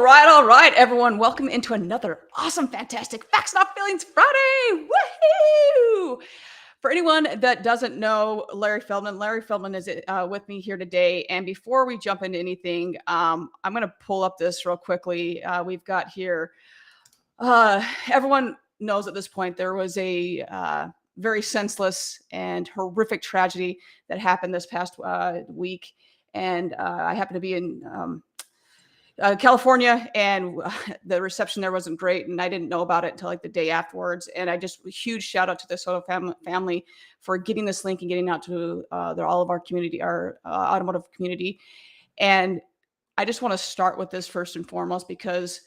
All right, everyone. Welcome into another awesome, fantastic Facts Not Feelings Friday. Woohoo! For anyone that doesn't know Larry Feldman is with me here today. And before we jump into anything, I'm going to pull up this real quickly. We've got here, everyone knows at this point, there was a very senseless and horrific tragedy that happened this past week. And I happen to be in California, and the reception there wasn't great, and I didn't know about it until like the day afterwards. And I just huge shout out to the Soto family for getting this link and getting out to all of our community, our automotive community. And I just want to start with this first and foremost because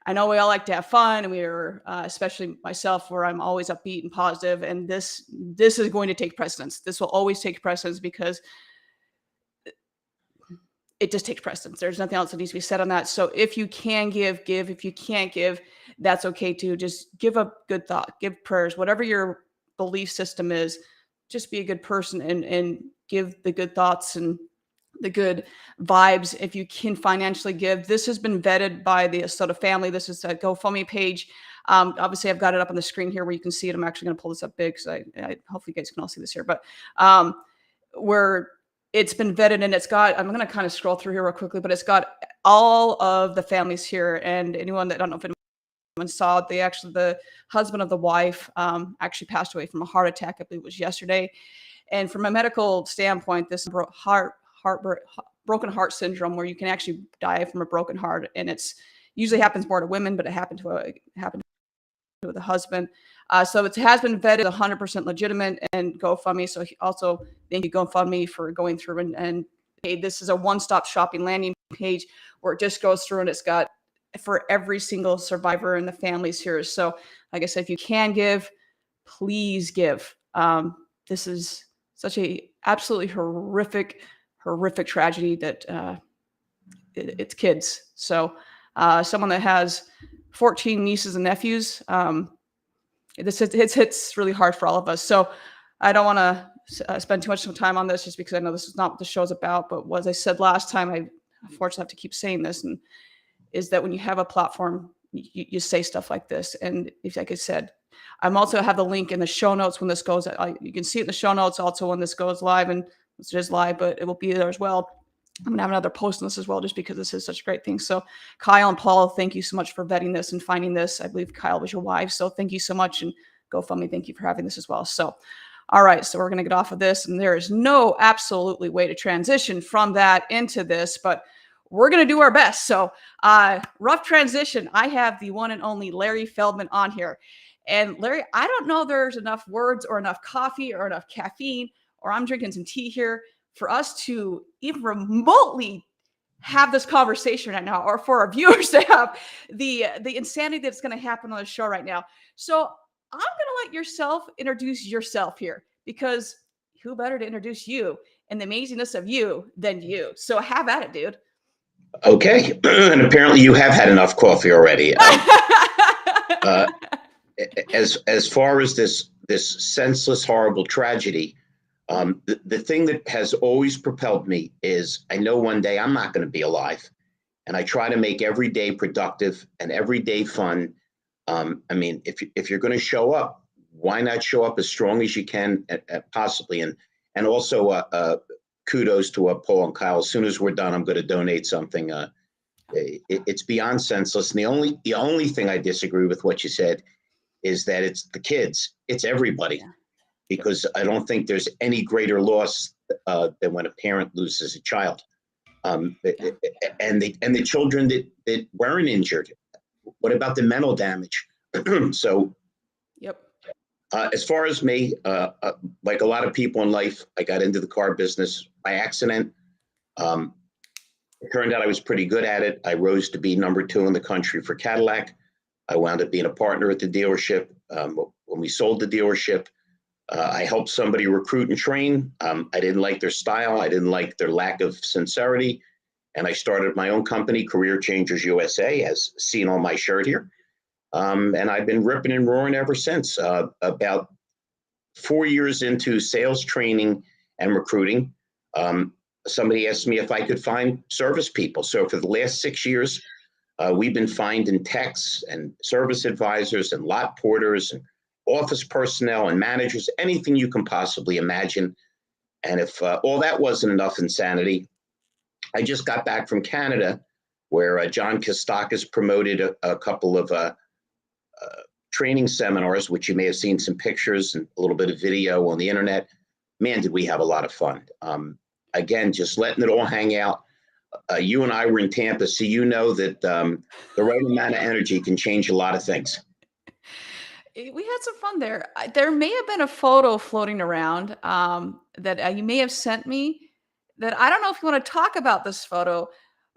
I know we all like to have fun, and we're especially myself, where I'm always upbeat and positive. And this is going to take precedence. This will always take precedence because it just takes precedence. There's nothing else that needs to be said on that. So if you can give. If you can't give, that's okay too. Just give a good thought, give prayers, whatever your belief system is. Just be a good person and give the good thoughts and the good vibes. If you can financially give, this has been vetted by the Soto family. This is a GoFundMe page. Obviously, I've got it up on the screen here where you can see it. I'm actually going to pull this up big because I hopefully you guys can all see this here. But where it's been vetted, and it's got, I'm going to kind of scroll through here real quickly, but it's got all of the families here. And anyone that, I don't know if anyone saw it, the husband of the wife actually passed away from a heart attack. I believe it was yesterday. And from a medical standpoint, this broken heart syndrome, where you can actually die from a broken heart. And it's usually happens more to women, but it happened to the husband. So it has been vetted 100% legitimate, and GoFundMe. So also thank you GoFundMe for going through and this is a one-stop shopping landing page where it just goes through and it's got for every single survivor and the families here. So like I said, if you can give, please give. This is such a absolutely horrific tragedy that it's kids. So someone that has 14 nieces and nephews, it hits really hard for all of us. So I don't want to spend too much time on this just because I know this is not what the show's about. But as I said last time, I unfortunately have to keep saying this, and is that when you have a platform, you say stuff like this. And if, like I said, I'm also have the link in the show notes when this goes. You can see it in the show notes also when this goes live, and it's just live, but it will be there as well. I'm gonna have another post on this as well, just because this is such a great thing. So Kyle and Paul, thank you so much for vetting this and finding this. I believe Kyle was your wife. So thank you so much. And GoFundMe, thank you for having this as well. So, all right, so we're gonna get off of this, and there is no absolutely way to transition from that into this, but we're gonna do our best. So rough transition. I have the one and only Larry Feldman on here. And Larry, I don't know if there's enough words or enough coffee or enough caffeine, or I'm drinking some tea here for us to even remotely have this conversation right now, or for our viewers to have the insanity that's going to happen on the show right now. So I'm going to let yourself introduce yourself here, because who better to introduce you and the amazingness of you than you? So have at it, dude. Okay, and apparently you have had enough coffee already. As far as this senseless, horrible tragedy, the thing that has always propelled me is I know one day I'm not going to be alive, and I try to make every day productive and every day fun. I mean, if you're going to show up, why not show up as strong as you can, possibly, and also kudos to Paul and Kyle. As soon as we're done, I'm going to donate something. It's beyond senseless. And the only thing I disagree with what you said is that it's the kids. It's everybody. Yeah. Because I don't think there's any greater loss than when a parent loses a child. And the children that weren't injured. What about the mental damage? So, yep. As far as me, like a lot of people in life, I got into the car business by accident. It turned out I was pretty good at it. I rose to be number 2 in the country for Cadillac. I wound up being a partner at the dealership. When we sold the dealership, I helped somebody recruit and train. I didn't like their style. I didn't like their lack of sincerity. And I started my own company, Career Changers USA, as seen on my shirt here. And I've been ripping and roaring ever since. About 4 years into sales training and recruiting, somebody asked me if I could find service people. So for the last 6 years, We've been finding techs and service advisors and lot porters and office personnel and managers, anything you can possibly imagine. And if all that wasn't enough insanity, I just got back from Canada, where John Kostakis promoted a couple of training seminars, which you may have seen some pictures and a little bit of video on the internet. Man, did we have a lot of fun. Again, just letting it all hang out. You and I were in Tampa, so you know that the right amount of energy can change a lot of things. We had some fun there. There may have been a photo floating around that you may have sent me that I don't know if you want to talk about this photo,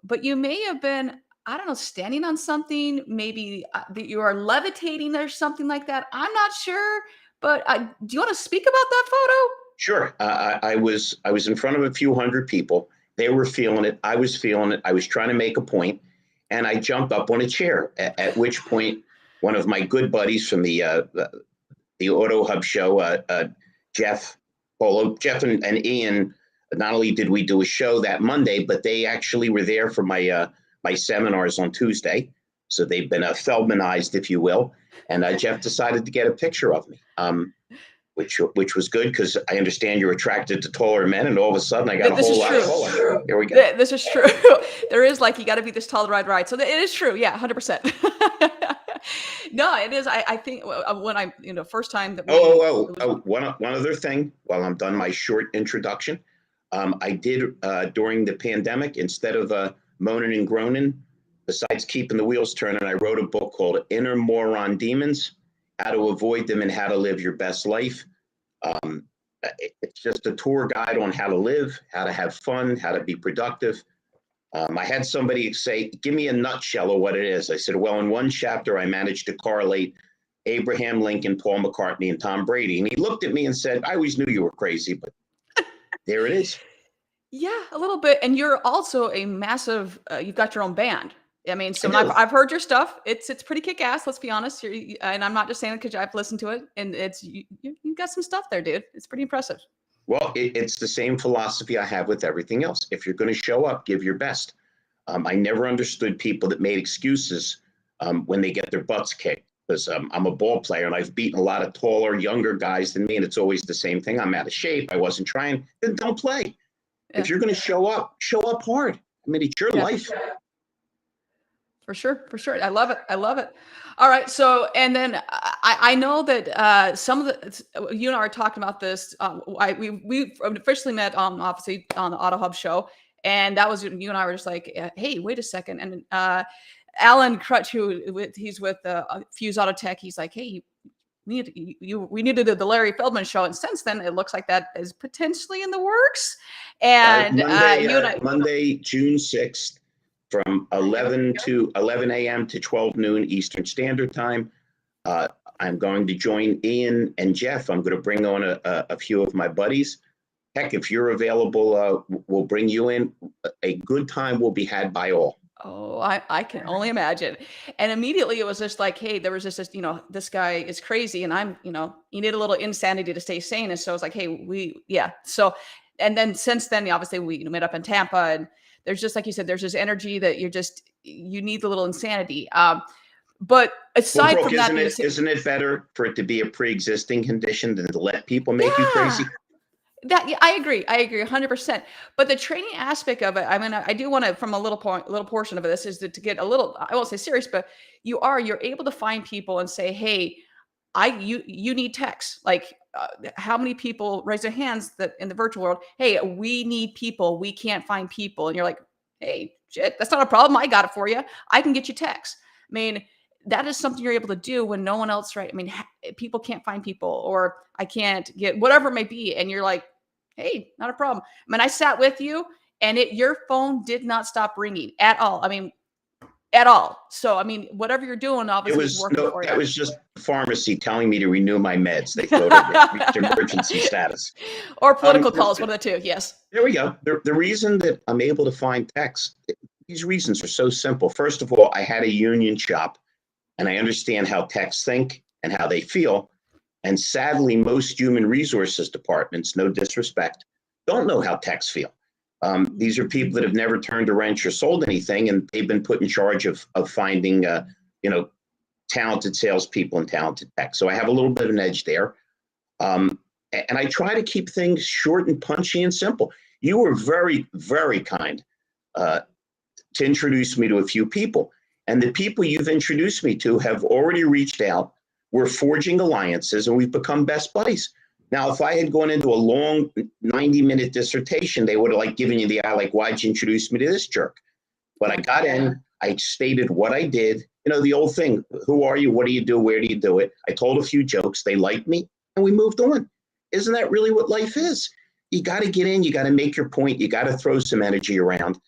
but you may have been, I don't know, standing on something, maybe that you are levitating or something like that. I'm not sure, but do you want to speak about that photo? Sure. I was in front of a few hundred people. They were feeling it. I was feeling it. I was trying to make a point, and I jumped up on a chair. At which point, one of my good buddies from the Auto Hub show, Jeff and Ian. Not only did we do a show that Monday, but they actually were there for my my seminars on Tuesday. So they've been Feldmanized, if you will. And Jeff decided to get a picture of me. Which was good, because I understand you're attracted to taller men, and all of a sudden I got a whole lot taller. Here we go. This is true. There is like, you got to be this tall to ride right. So it is true. Yeah, 100%. No, it is. I think when I, first time that one other thing while I'm done my short introduction. I did during the pandemic, instead of moaning and groaning, besides keeping the wheels turning, I wrote a book called Inner Moron Demons: How to Avoid Them and How to Live Your Best Life. It's just a tour guide on how to live, how to have fun, how to be productive. I had somebody say, give me a nutshell of what it is. I said, well, in one chapter, I managed to correlate Abraham Lincoln, Paul McCartney, and Tom Brady. And he looked at me and said, I always knew you were crazy, but there it is. Yeah, a little bit. And you're also a massive, you've got your own band. I mean, so I I've heard your stuff. It's pretty kick-ass, let's be honest. And I'm not just saying it because I've listened to it. And you've got some stuff there, dude. It's pretty impressive. Well, it's the same philosophy I have with everything else. If you're going to show up, give your best. I never understood people that made excuses when they get their butts kicked, because I'm a ball player and I've beaten a lot of taller, younger guys than me. And it's always the same thing. I'm out of shape. I wasn't trying. Then don't play. Yeah. If you're going to show up hard. I mean, it's your life. For sure. I love it. All right. So, and then I know that some of you and I are talking about this. We officially met obviously on the Auto Hub show, and that was, you and I were just like, hey, wait a second. And Alan Crutch, he's with Fuse Auto Tech, he's like, hey, we need to do the Larry Feldman show. And since then, it looks like that is potentially in the works. And Monday, June 6th. From 11 a.m. to 12 noon Eastern Standard Time. I'm going to join Ian and Jeff. I'm going to bring on a few of my buddies. Heck, if you're available, we'll bring you in. A good time will be had by all. Oh, I can only imagine. And immediately it was just like, hey, there was this, this guy is crazy. And I'm, you need a little insanity to stay sane. And so I was like, hey, So, and then since then, obviously we met up in Tampa, and there's just, like you said, there's this energy that you need a little insanity. But aside Brooke, from that, isn't it better for it to be a pre-existing condition than to let people make you crazy? I agree 100%. But the training aspect of it, I mean, I do want to, from a little portion of this is to get a little, I won't say serious, but you're able to find people and say, hey, you need techs. Like, how many people raise their hands that in the virtual world, hey, we need people, we can't find people. And you're like, hey, shit, that's not a problem. I got it for you. I can get you techs. I mean, that is something you're able to do when no one else, right? I mean, people can't find people, or I can't get whatever it may be. And you're like, hey, not a problem. I mean, I sat with you and your phone did not stop ringing at all. I mean, at all. So, I mean, whatever you're doing, obviously, is working for you. That was just the pharmacy telling me to renew my meds. They thought it reached emergency status. Or political calls, one of the two, yes. There we go. The reason that I'm able to find techs, these reasons are so simple. First of all, I had a union shop, and I understand how techs think and how they feel. And sadly, most human resources departments, no disrespect, don't know how techs feel. These are people that have never turned a wrench or sold anything, and they've been put in charge of finding, talented salespeople and talented tech. So I have a little bit of an edge there. And I try to keep things short and punchy and simple. You were very, very kind to introduce me to a few people. And the people you've introduced me to have already reached out. We're forging alliances, and we've become best buddies. Now, if I had gone into a long 90-minute dissertation, they would have given you the eye, why'd you introduce me to this jerk? But I got in, I stated what I did. The old thing, who are you? What do you do? Where do you do it? I told a few jokes. They liked me, and we moved on. Isn't that really what life is? You got to get in. You got to make your point. You got to throw some energy around.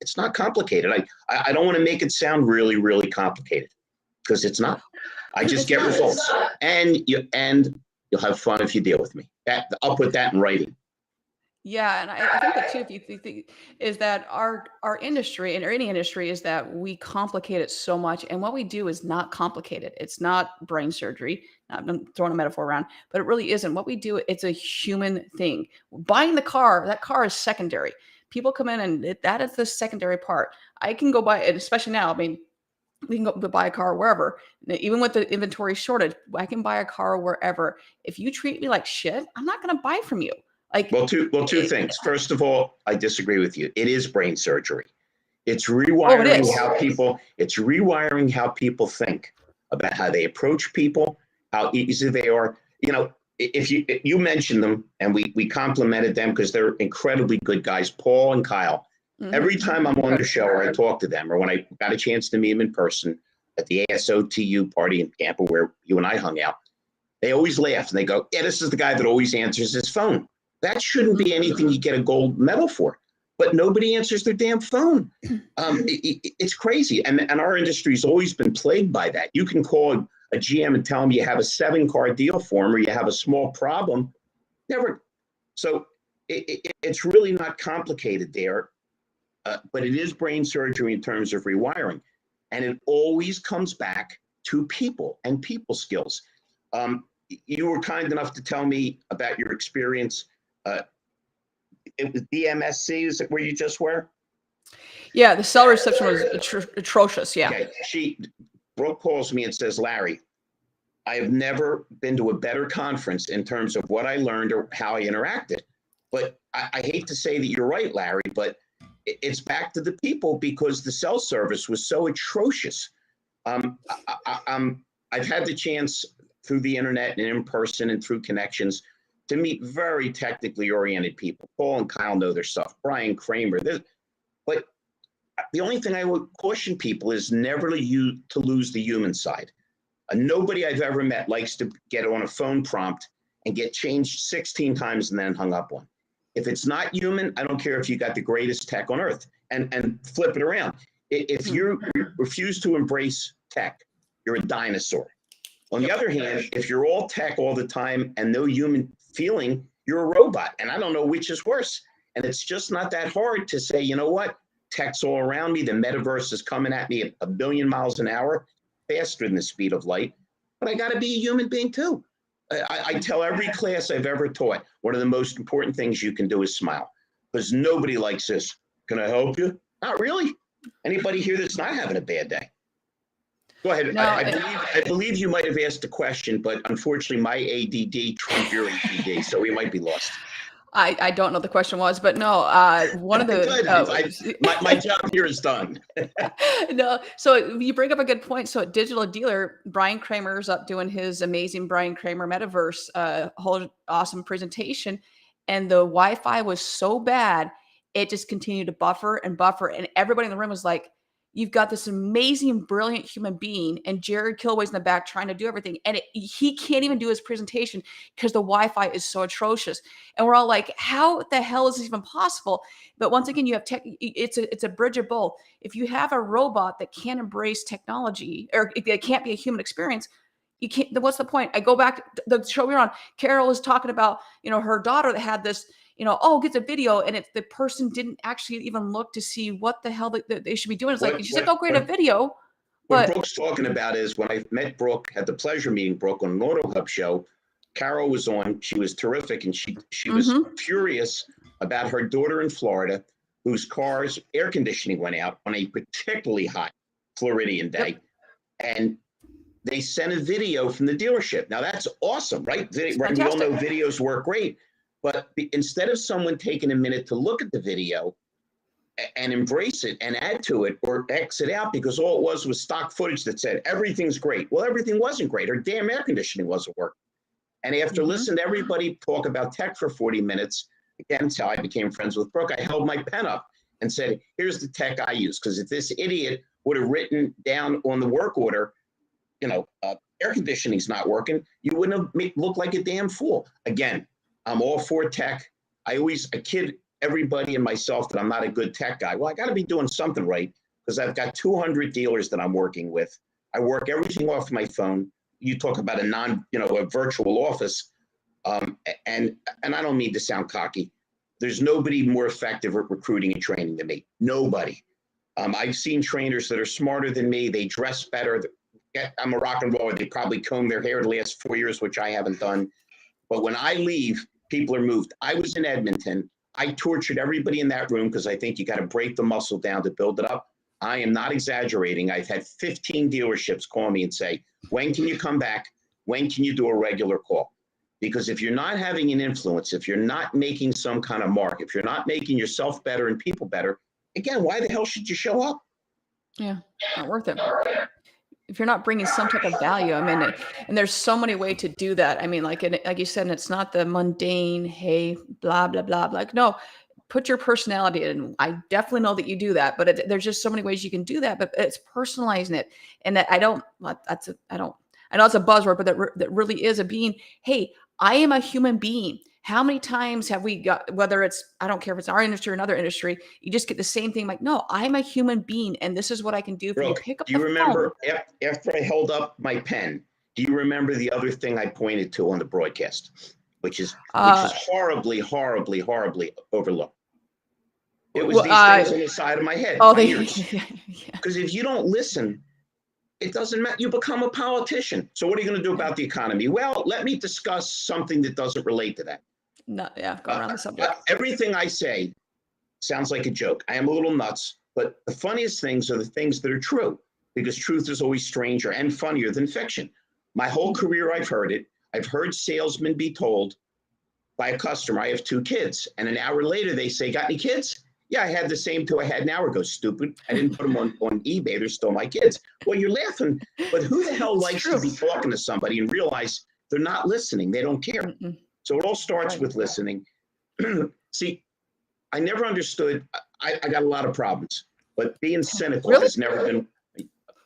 It's not complicated. I don't want to make it sound really, really complicated, because it's not. I just get results, and you'll have fun if you deal with me. I'll put that in writing. Yeah, and I think that too, if you think, is that our industry, or any industry, is that we complicate it so much, and what we do is not complicated. It's not brain surgery. I'm throwing a metaphor around, but it really isn't. What we do, it's a human thing. Buying the car, that car is secondary. People come in, and that is the secondary part. I can go buy it, especially now. I mean, we can go buy a car wherever. Even with the inventory shortage, I can buy a car wherever. If you treat me like shit, I'm not going to buy from you. Two things. First of all, I disagree with you. It is brain surgery. It's it rewiring is. it's rewiring how people think about how they approach people, how easy they are. If you mentioned them, and we complimented them because they're incredibly good guys, Paul and Kyle. Every time I'm on the show, or I talk to them, or when I got a chance to meet them in person at the ASOTU party in Tampa where you and I hung out, they always laugh and they go, "Yeah, this is the guy that always answers his phone." That shouldn't be anything you get a gold medal for, but nobody answers their damn phone. It's crazy. And our industry's always been plagued by that. You can call a GM and tell them you have a 7-car deal for them, or you have a small problem. Never. So it's really not complicated there, but it is brain surgery in terms of rewiring. And it always comes back to people and people skills. You were kind enough to tell me about your experience. It was DMSC, is it where you just were? Yeah, the cell reception was atrocious. Yeah. Okay. Brooke calls me and says, "Larry, I have never been to a better conference in terms of what I learned or how I interacted." But I hate to say that you're right, Larry, but it's back to the people, because the cell service was so atrocious. I've had the chance through the internet and in person and through connections to meet very technically oriented people. Paul and Kyle know their stuff. Brian Kramer. But the only thing I would caution people is never to lose the human side. Nobody I've ever met likes to get on a phone prompt and get changed 16 times and then hung up on. If it's not human, I don't care if you got the greatest tech on earth, and flip it around. If you refuse to embrace tech, you're a dinosaur. On the other hand, if you're all tech all the time and no human feeling, you're a robot. And I don't know which is worse. And it's just not that hard to say, you know what? Tech's all around me. The metaverse is coming at me at 1 billion miles an hour, faster than the speed of light. But I got to be a human being too. I tell every class I've ever taught, one of the most important things you can do is smile, because nobody likes this. "Can I help you?" Not really. Anybody here that's not having a bad day? Go ahead. No, I believe you might have asked a question, but unfortunately my ADD trumped your ADD, so we might be lost. I don't know what the question was, but no, one of the my job here is done. No, so you bring up a good point. So at Digital Dealer, Brian Kramer's up doing his amazing Brian Kramer Metaverse whole awesome presentation, and the Wi-Fi was so bad it just continued to buffer and buffer, and everybody in the room was like, "You've got this amazing, brilliant human being, and Jared Kilway's in the back trying to do everything, and he can't even do his presentation because the Wi-Fi is so atrocious." And we're all like, "How the hell is this even possible?" But once again, you have tech. It's a bridge of both. If you have a robot that can't embrace technology, or it can't be a human experience, you can't. Then what's the point? I go back to the show we were on. Carol was talking about her daughter that had this. Gets a video, and the person didn't actually even look to see what the hell they should be doing. It's like, she's like, "Oh, great, a video." What Brooke's talking about is, when I met Brooke, had the pleasure of meeting Brooke on an Auto Hub show, Carol was on. She was terrific, and she was furious about her daughter in Florida whose car's air conditioning went out on a particularly hot Floridian day. Yep. And they sent a video from the dealership. Now that's awesome, right? Right? We all know videos work great, but instead of someone taking a minute to look at the video and embrace it and add to it or exit out because all it was stock footage that said everything's great. Well, everything wasn't great. Her damn air conditioning wasn't working. And after listening to everybody talk about tech for 40 minutes, again, that's how I became friends with Brooke. I held my pen up and said, here's the tech I use. Because if this idiot would have written down on the work order, air conditioning's not working, you wouldn't have looked like a damn fool. Again, I'm all for tech. I kid everybody and myself that I'm not a good tech guy. Well, I got to be doing something right because I've got 200 dealers that I'm working with. I work everything off my phone. You talk about a virtual office. And I don't mean to sound cocky. There's nobody more effective at recruiting and training than me. Nobody. I've seen trainers that are smarter than me. They dress better. I'm a rock and roller. They probably comb their hair the last 4 years, which I haven't done. But when I leave, people are moved. I was in Edmonton. I tortured everybody in that room because I think you got to break the muscle down to build it up. I am not exaggerating. I've had 15 dealerships call me and say, when can you come back? When can you do a regular call? Because if you're not having an influence, if you're not making some kind of mark, if you're not making yourself better and people better, again, why the hell should you show up? Yeah, not worth it. If you're not bringing some type of value, I mean, and there's so many ways to do that. I mean, like you said, it's not the mundane, hey, blah, blah, blah. Like, no, put your personality in. I definitely know that you do that, but there's just so many ways you can do that, but it's personalizing it. And that I know it's a buzzword, but that really is a being. Hey, I am a human being. How many times have we got, whether it's, I don't care if it's our industry or another industry, you just get the same thing like, no, I'm a human being and this is what I can do for you. Pick up the phone. Do you remember, after I held up my pen, do you remember the other thing I pointed to on the broadcast, which is horribly, horribly, horribly overlooked? It was these things on the side of my head, my ears. Because if you don't listen, it doesn't matter. You become a politician. So what are you going to do about the economy? Well, let me discuss something that doesn't relate to that. No, yeah, go around the subject. Everything I say sounds like a joke. I am a little nuts, but the funniest things are the things that are true, because truth is always stranger and funnier than fiction. My whole career, I've heard it. I've heard salesmen be told by a customer, I have 2 kids. And an hour later, they say, got any kids? Yeah, I had the same 2 I had an hour ago, stupid. I didn't put them on eBay. They're still my kids. Well, you're laughing, but who the hell likes to be talking to somebody and realize they're not listening? They don't care. So it all starts with listening. See, I never understood. I got a lot of problems, but being cynical has never been,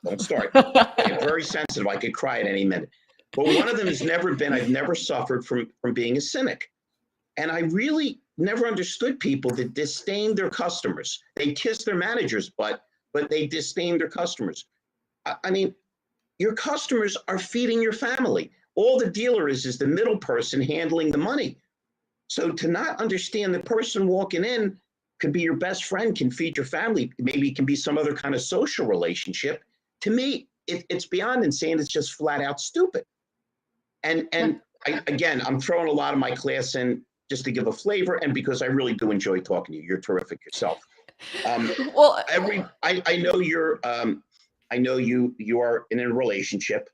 don't start. I'm very sensitive. I could cry at any minute. But one of them has never been, I've never suffered from being a cynic. And I really never understood people that disdain their customers. They kiss their manager's butt, but they disdain their customers. I mean, your customers are feeding your family. All the dealer is the middle person handling the money. So to not understand the person walking in could be your best friend, can feed your family. Maybe it can be some other kind of social relationship. To me, it's beyond insane. It's just flat out stupid. And again, I'm throwing a lot of my class in just to give a flavor, and because I really do enjoy talking to you. You're terrific yourself. Well, I know you're. I know you are in a relationship.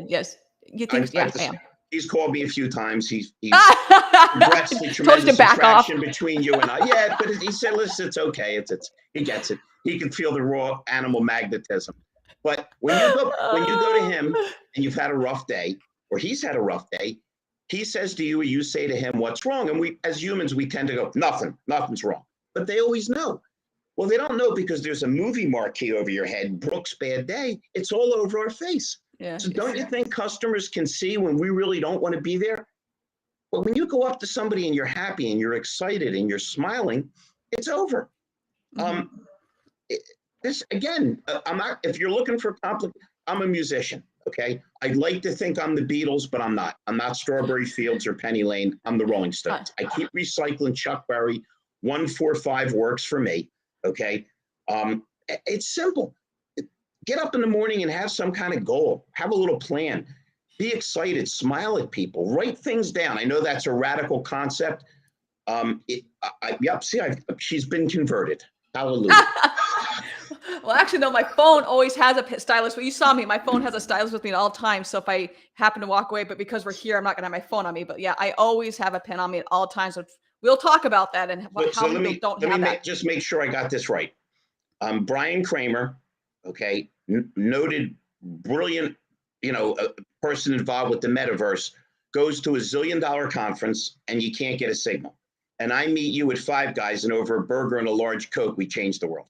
Yes, you think? Yeah, I am. He's called me a few times. He's expressed the tremendous attraction between you and I. Yeah, but he said, "Listen, it's okay. He gets it. He can feel the raw animal magnetism." But when you go to him and you've had a rough day, or he's had a rough day, he says to you, or you say to him, "What's wrong?" And we, as humans, we tend to go, "Nothing's wrong." But they always know. Well, they don't know because there's a movie marquee over your head, Brooke's Bad Day. It's all over our face. Yeah, so don't you think customers can see when we really don't want to be there? But when you go up to somebody and you're happy and you're excited and you're smiling, it's over. This again, I'm not. If you're looking for I'm a musician. Okay, I'd like to think I'm the Beatles, but I'm not. I'm not Strawberry Fields or Penny Lane. I'm the Rolling Stones. I keep recycling Chuck Berry. 1-4-5 works for me. Okay, it's simple. Get up in the morning and have some kind of goal. Have a little plan. Be excited. Smile at people. Write things down. I know that's a radical concept, Yep. See, she's been converted. Hallelujah. Well, actually, no, my phone always has a stylus. Well, you saw me. My phone has a stylus with me at all times. So if I happen to walk away, but because we're here, I'm not going to have my phone on me. But yeah, I always have a pen on me at all times. So we'll talk about that and how Let people me don't have that. just make sure I got this right. Brian Kramer, okay, noted, brilliant, person involved with the metaverse, goes to a $1 zillion conference and you can't get a signal. And I meet you at Five Guys, and over a burger and a large Coke, we change the world.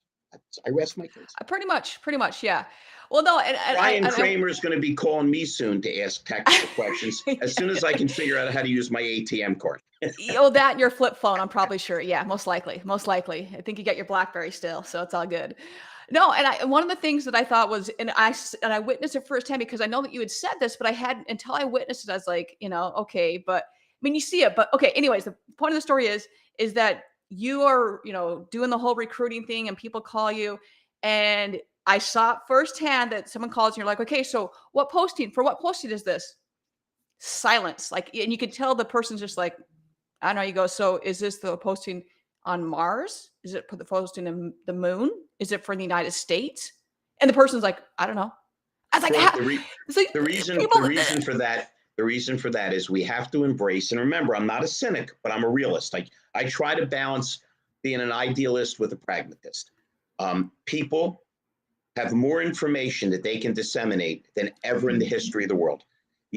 I rest my case. Pretty much, yeah. Well, no, and Brian Kramer is going to be calling me soon to ask technical questions as soon as I can figure out how to use my ATM card. That and your flip phone, I'm probably sure. Yeah, most likely. I think you got your BlackBerry still, so it's all good. No, and one of the things that I thought was, and I witnessed it firsthand because I know that you had said this, but I hadn't until I witnessed it. I was like, okay, but I mean, you see it, but okay. Anyways, the point of the story is that you are, doing the whole recruiting thing, and people call you, and I saw it firsthand that someone calls and you're like, okay, so what posting is this? Silence, like, and you could tell the person's just like, I don't know. You go, so is this the posting on Mars? Is it for the posting in the moon? Is it for the United States? And the person's like, I don't know. I was like, the reason for that is we have to embrace, and remember, I'm not a cynic, but I'm a realist. I try to balance being an idealist with a pragmatist. People have more information that they can disseminate than ever in the history of the world.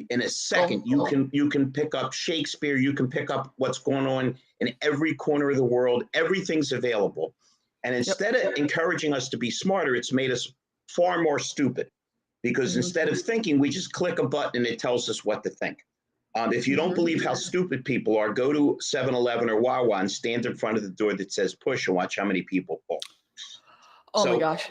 In a second, you can pick up Shakespeare, you can pick up what's going on in every corner of the world. Everything's available. And instead of encouraging us to be smarter, it's made us far more stupid, because instead of thinking, we just click a button and it tells us what to think. If you don't believe how stupid people are, go to 7-Eleven or Wawa and stand in front of the door that says push and watch how many people pull. Oh my gosh.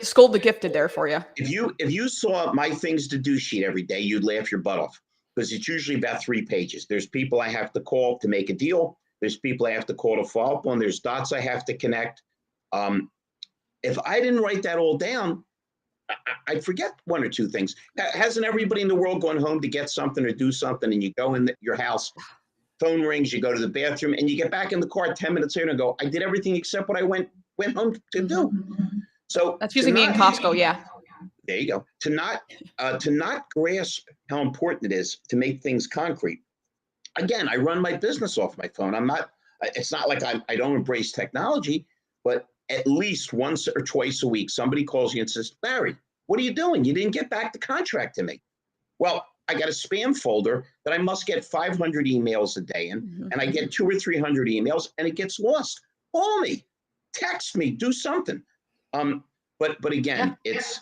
Scold the gifted there for you. If you saw my things to do sheet every day, you'd laugh your butt off, because it's usually about 3 pages. There's people I have to call to make a deal. There's people I have to call to follow up on. There's dots I have to connect. If I didn't write that all down, I'd forget 1 or 2 things. Hasn't everybody in the world gone home to get something or do something, and you go in your house, phone rings, you go to the bathroom, and you get back in the car 10 minutes later and go, I did everything except what I went home to do. So that's usually me in Costco. Yeah. There you go. To not grasp how important it is to make things concrete. Again, I run my business off my phone. It's not like I don't embrace technology, but at least once or twice a week, somebody calls you and says, Larry, what are you doing? You didn't get back the contract to me. Well, I got a spam folder that I must get 500 emails a day in, and I get 200 or 300 emails, and it gets lost. Call me, text me, do something. But again, it's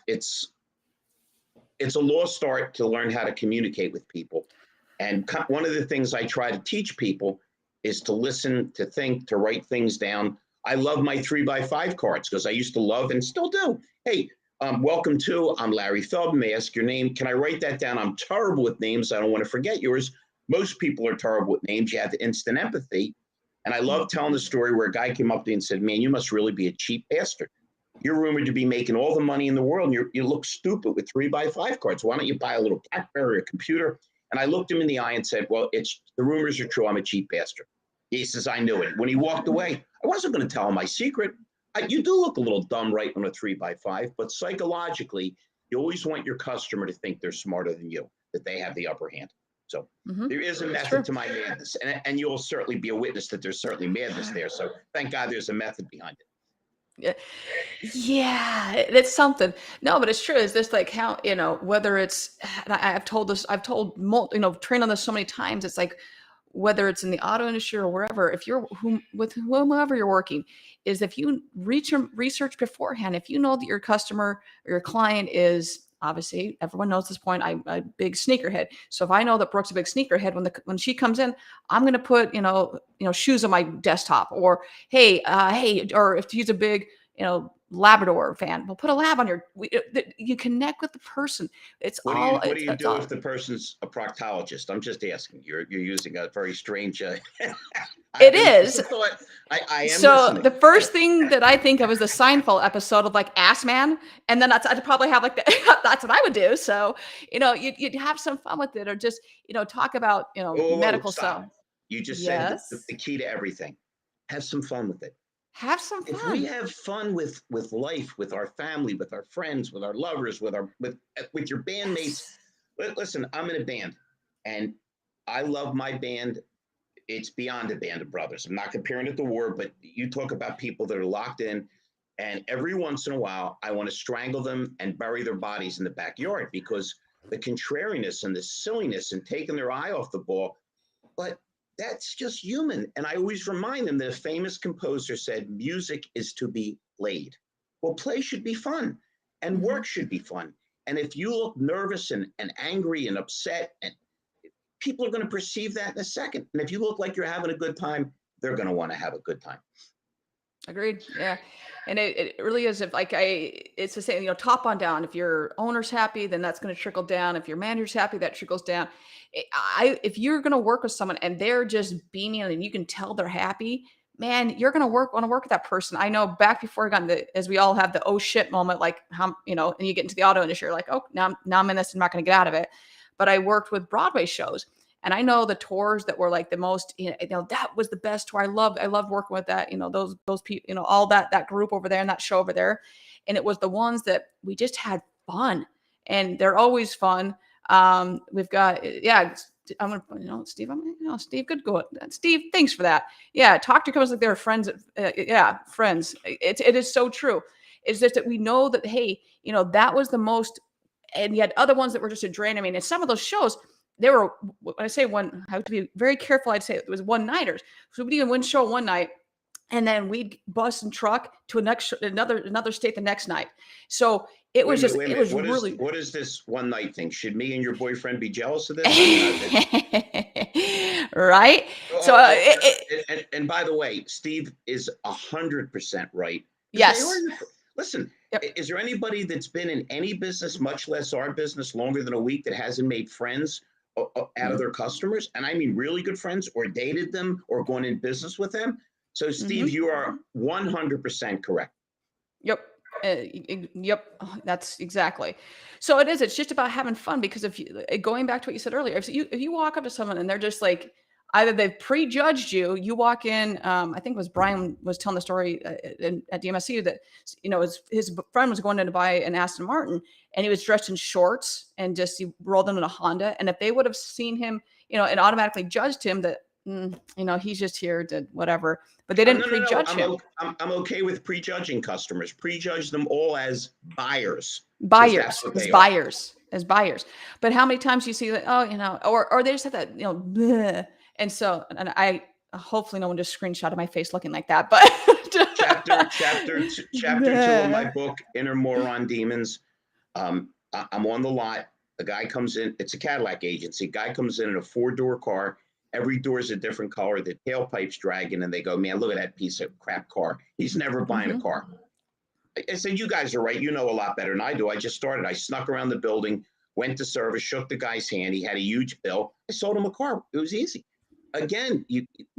a lost art to learn how to communicate with people. And one of the things I try to teach people is to listen, to think, to write things down. I love my 3x5 cards because I used to love and still do. Hey, welcome to, I'm Larry Feldman. May I ask your name? Can I write that down? I'm terrible with names. I don't want to forget yours. Most people are terrible with names. You have instant empathy. And I love telling the story where a guy came up to me and said, man, you must really be a cheap bastard. You're rumored to be making all the money in the world, and you look stupid with 3x5 cards. Why don't you buy a little BlackBerry or a computer? And I looked him in the eye and said, well, the rumors are true. I'm a cheap bastard. He says, I knew it. When he walked away, I wasn't going to tell him my secret. You do look a little dumb writing on a 3x5, but psychologically, you always want your customer to think they're smarter than you, that they have the upper hand. So there is a method to my madness, and you'll certainly be a witness that there's certainly madness there. So thank God there's a method behind it. Yeah, it's something. No, but it's true. Is this like how, whether it's, I've told trained on this so many times. It's like, whether it's in the auto industry or wherever, if you're with whomever you're working, is if you research beforehand, if you know that your customer or your client is, obviously everyone knows this point, I'm a big sneakerhead. So if I know that Brooke's a big sneakerhead, when she comes in, I'm going to put, shoes on my desktop, or, hey, or if she's a big, Labrador fan, we'll put a lab on you connect with the person. What do you do if the person's a proctologist? I'm just asking. You're using a very strange. It is. I am. So listening. The first thing that I think of is the Seinfeld episode of like Ass Man, and then I'd probably have like that's what I would do. So you'd have some fun with it, or just talk about medical stuff. You just said Yes. the key to everything. Have some fun with it. Have some If we fun. have fun with life, with our family, with our friends, with our lovers, with your bandmates. Yes. Listen, I'm in a band, and I love my band. It's beyond a band of brothers. I'm not comparing it to war, but you talk about people that are locked in, and every once in a while, I want to strangle them and bury their bodies in the backyard because the contrariness and the silliness and taking their eye off the ball. But that's just human. And I always remind them that a famous composer said, music is to be played. Well, play should be fun and Mm-hmm. work should be fun. And if you look nervous and angry and upset, and people are going to perceive that in a second. And if you look like you're having a good time, they're going to want to have a good time. Agreed. Yeah. And it really is, if like it's the same, top on down. If your owner's happy, then that's going to trickle down. If your manager's happy, that trickles down. If you're going to work with someone and they're just beaming and you can tell they're happy, man, you're going to want to work with that person. I know back before I got into, as we all have the oh shit moment, like how, and you get into the auto industry, you're like, oh, now I'm in this, I'm not going to get out of it. But I worked with Broadway shows. And I know the tours that were like the most, that was the best tour. I loved working with that, those people, all that group over there and that show over there. And it was the ones that we just had fun, and they're always fun. We've got, yeah, I'm going to, Steve, Steve, good go. Steve, thanks for that. Yeah. Talk to couples like they're friends. Yeah. Friends. It is so true. It's just that we know that, hey, that was the most, and yet other ones that were just a drain. I mean, in some of those shows, they were, when I say one, I have to be very careful. I'd say it was one-nighters. So we'd do one show one night, and then we'd bus and truck to another state the next night. So it was just, it was really. What is this one night thing? Should me and your boyfriend be jealous of this? I mean, right? So, and by the way, Steve is 100% right. Yes. Listen, yep. Is there anybody that's been in any business, much less our business, longer than a week that hasn't made friends out of their customers? And I mean really good friends, or dated them, or gone in business with them. So Steve, you are 100% correct. Yep. Yep. That's exactly. So it is. It's just about having fun, because if you, going back to what you said earlier, if you walk up to someone and they're just like, either they've prejudged you, you walk in. I think it was Brian was telling the story at DMSC that, his friend was going in to buy an Aston Martin, and he was dressed in shorts and just, he rolled into a Honda. And if they would have seen him, and automatically judged him that, he's just here to whatever, but they didn't prejudge him. I'm okay with prejudging customers. Prejudge them all as buyers. As buyers. But how many times you see that, or they just have that, bleh. And so, and I, hopefully no one just screenshotted my face looking like that, but chapter 2 of my book, Inner Moron Demons. I'm on the lot. The guy comes in, it's a Cadillac agency. Guy comes in a 4-door car. Every door is a different color. The tailpipe's dragging, and they go, man, look at that piece of crap car. He's never buying a car. I said, you guys are right. You know a lot better than I do. I just started. I snuck around the building, went to service, shook the guy's hand. He had a huge bill. I sold him a car. It was easy. Again,